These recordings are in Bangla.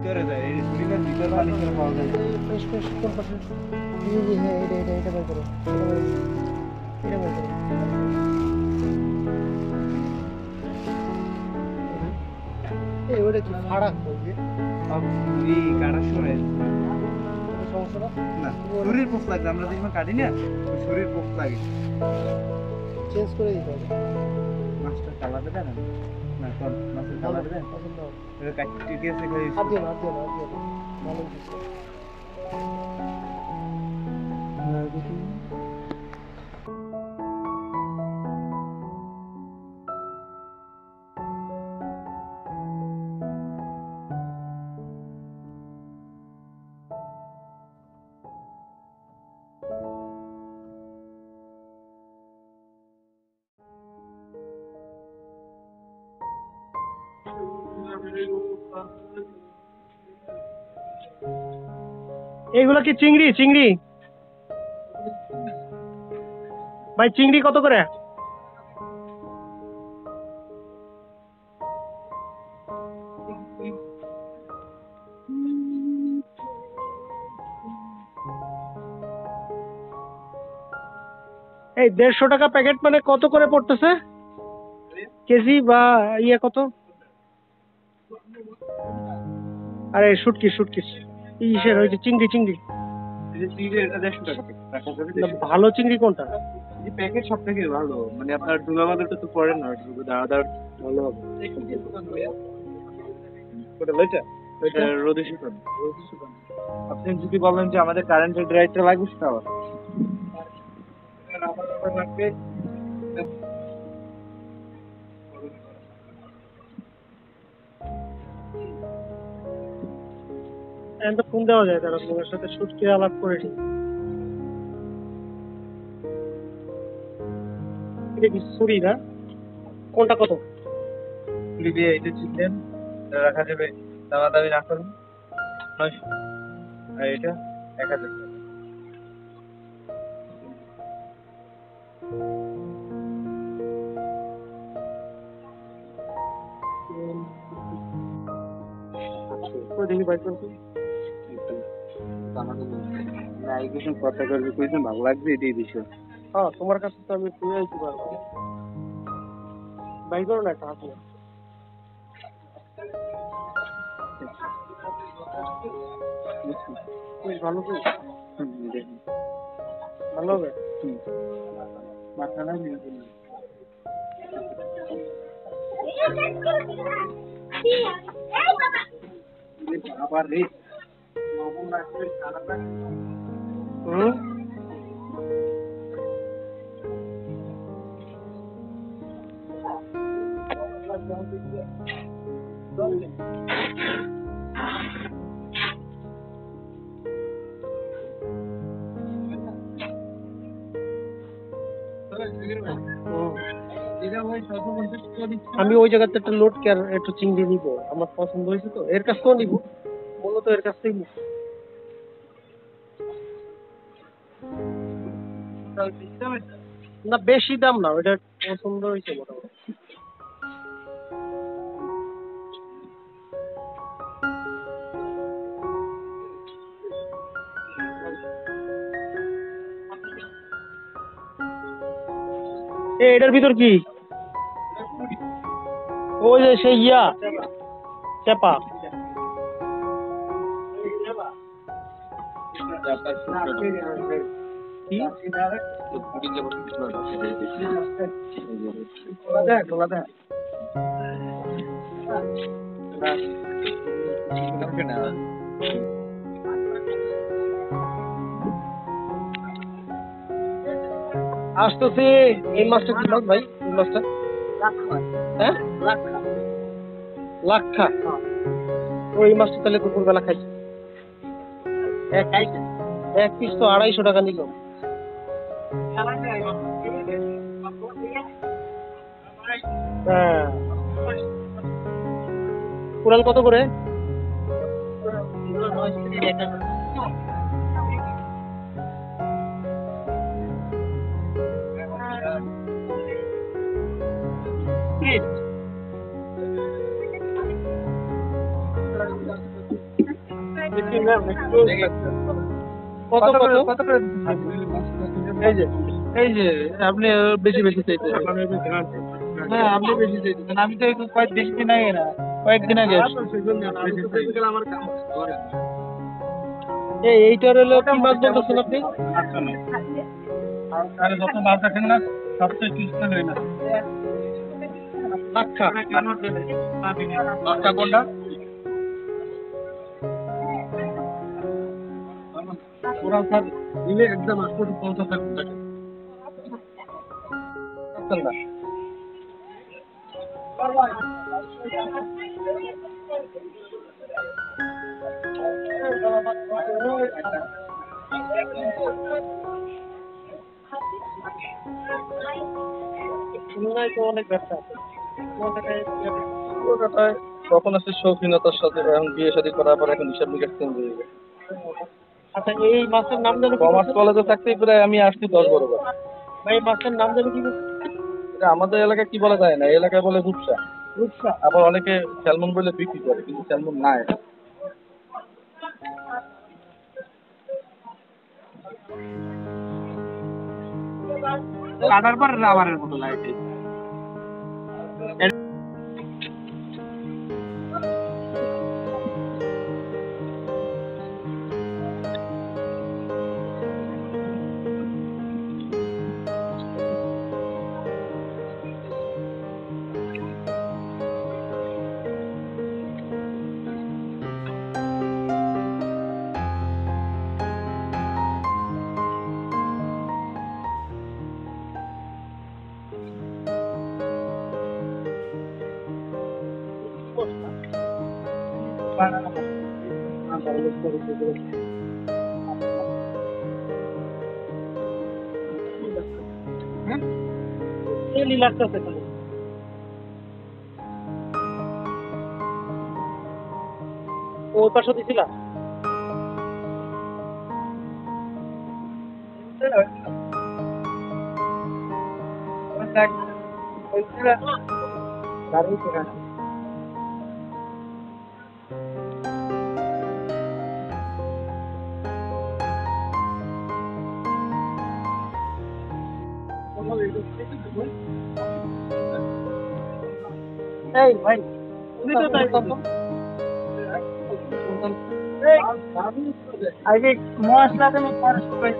ভিতরে যায়, এই শরীরের ভিতর পানি করে পাওয়া যায়। ফ্রেশ ফ্রেশ কোন পাশে? এই হ্যাঁ, এটা বের করো, এটা বের করো। এই ওটা কি ফাড়া করবে? এই কাটার সময় সমস্যা না, শরীর পোক লাগে, আমরা যেমন কাটি না ওই শরীর পোক লাগে। চেঞ্জ করে দিতে হবে। মাছটা কালা দেবে না? না, কোন মাছের কালা দেবে? এটা কাটতে গিয়েছে খালি হাত দিও না, ভালো কিছু। এইগুলা কি চিংড়ি? চিংড়ি ভাই, চিংড়ি কত করে? এই 150 টাকা প্যাকেট মানে কত করে পড়তেছে কেজি বা ইয়ে কত? আরে শুটকি ইসের হয়েছে চিংড়ি। এটা 150 টাকা রাখা যাবে। ভালো চিংড়ি কোনটা? এই প্যাকেট সব থেকে ভালো, মানে আপনার ডুবা মাদুরটা তো পড়ে না, দাঁড়াদার ভালো হবে। ওটা লইটা ওইটা রোদে শুকানো। আপনি যদি বলেন যে আমাদের কারেন্টের ড্রাইভটা লাগবে সেটা আবার লাগবে। এখন তো ফোন দেওয়া যায়, তারা তোমার সাথে শুটকি আলাপ করে নি। এটা কি ছুরি না? কোনটা কত? পুলি দিয়ে এই যে চিকেন রাখা যাবে, দামাদামি না করুন 900, আর এটা 1000 টাকা। দেখি ভাই করছি। কথা করবে কইছেন, ভালো লাগছে এটাই বিষয়। হ্যাঁ, তোমার কাছে তো আমি তুই আইতে পারবো। ভাই করো না একটা হাতে। ভালো তো? দেখুন ভালো হবে। মাথা না আবার রে নবম রাখবে খারাপ। হুম। আমি ওই জায়গাতে একটা লোড কেয়ার একটু চিংড়ি নিব, আমার পছন্দ হয়েছে তো এর কাছ থেকেও নিব, মূলত এর কাছ থেকেই নিব। না বেশি দাম না, ওইটা পছন্দ হয়েছে মোটামুটি। এটার ভিতর কি? ওই যে সেই চেপা। আসতেছে। এই মাছটা কি মাছ ভাই? এই মাছটা হ্যাঁ লাক্ষা। ওই মাছটা তাহলে দুপুরবেলা খাইছি। এক পিস তো 250 টাকা নিল। হ্যাঁ, কোরাল কত করে? কত কত কত করে এই যে আপনি বেশি বেশি চাইতেছেন। হ্যাঁ আপনি বেশি চাইতেছেন, আমি তো একটু বেশি দিন আগে না, কয়েকদিন আগে এইটার হলো কি মাছ বলতেছেন আপনি? আর যত মাছ রাখেন না সবচেয়ে কৃষ্ণ হয়ে না আচ্ছা আচ্ছা কোনটা ওরা স্যার দিলে একদম 850 টাকা থাকে না। খুলনায় তো অনেক ব্যবসা আছে। কলকাতায় তখন আছে শৌখিনতার সাথে, এখন বিয়ে শাদী করার পর এখন হিসাব নিকাশ চেঞ্জ হয়ে গেছে। আচ্ছা এই মাছের নাম জানো কি? কমার্স কলেজে থাকতেই প্রায় আমি আসছি 10-12 বার। ভাই এই মাছের নাম জানো কি? এটা আমাদের এলাকায় কি বলা যায় না, এই এলাকায় বলে রূপসা। রূপসা। আবার অনেকে স্যালমন বলে বিক্রি করে, কিন্তু স্যালমন না এটা। কাটার পর রাবারের মতো লাগে। তেলি লাগতেছে খালি। ওই পাশে দিছিলা? এই ভাই তুমি তো তাই তো আগে মশলা তুমি পরে সবাই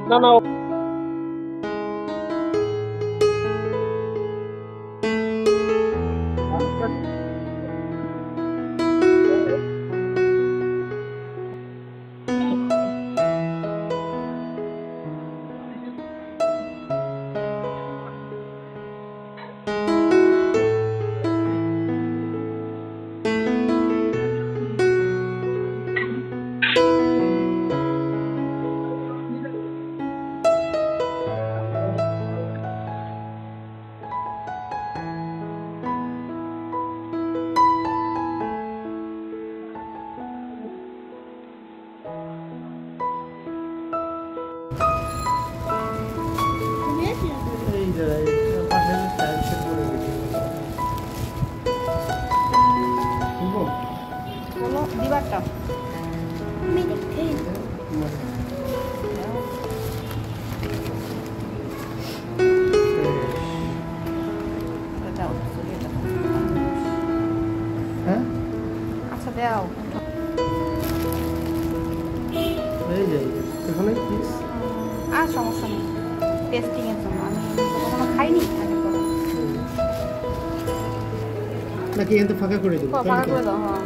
না না দিবারটা আচ্ছা দাও দেখো নাই প্লিজ? আর সমস্যা নেই, টেস্টিং এর জন্য। আমি তো কখনো খাইনি আগে করে। নাকি এখান থেকে ফাঁকা করে দেবো? ফাঁকা করে দাও, হ্যাঁ।